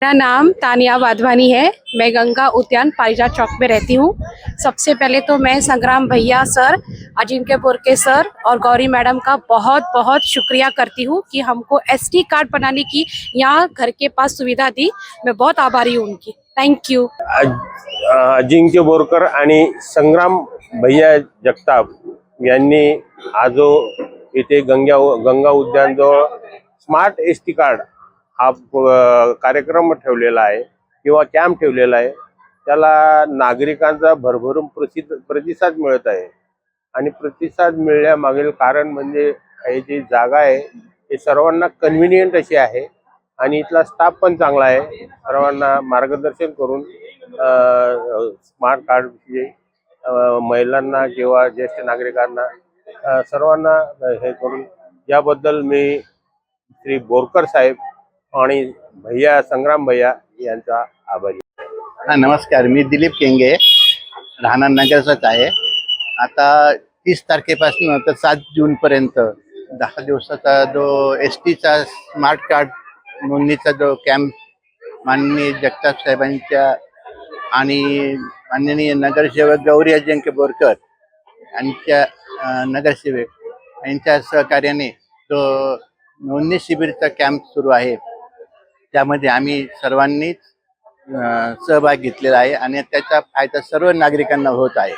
मेरा नाम तानिया वाधवानी है। मैं गंगा उद्यान पारिजात चौक में रहती हूँ। सबसे पहले तो मैं संग्राम भैया सर, अजिंक्य बोरके सर और गौरी मैडम का बहुत बहुत शुक्रिया करती हूँ कि हमको एसटी कार्ड बनाने की यहाँ घर के पास सुविधा दी। मैं बहुत आभारी हूँ उनकी। Thank you. अजिंक्य बोरकर आणि संग्राम भैया जगताप यांनी आज जो इथे गंगा उद्यान जवळ स्मार्ट एसटी कार्ड हा कार्यक्रम ठेवलेला आहे किंवा कॅम्प ठेवलेला आहे, त्याला नागरिकांचा भरभरून प्रतिसाद मिळत आहे। आणि प्रतिसाद मिळण्यामागील कारण म्हणजे ही जी जागा आहे हे सर्वांना कन्व्हिनियंट अशी आहे आणि इथला स्टाफ पण चांगला आहे। सर्वांना मार्गदर्शन करून स्मार्ट कार्ड विषयी महिलांना किंवा ज्येष्ठ नागरिकांना सर्वांना हे करून याबद्दल मी श्री बोरकर साहेब आणि भैया संग्राम भैया यांचा आभारी। नमस्कार, मी दिलीप केंगे, राहणार नगरचाच आहे। आता 30 तारखेपासून तर 7 जून पर्यंत 10 दिवसाचा जो एसटीचा स्मार्ट कार्ड नोंदणीचा जो कॅम्प माननीय जगताप साहेबांच्या आणि माननीय नगरसेवक गौरी अजिंक्य बोरकर यांच्या नगरसेवक यांच्या सहकार्याने जो नोंदणी शिबिरचा कॅम्प सुरू आहे, त्यामध्ये आम्ही सर्वांनीच सहभाग घेतलेला आहे आणि त्याचा फायदा सर्व नागरिकांना होत आहे।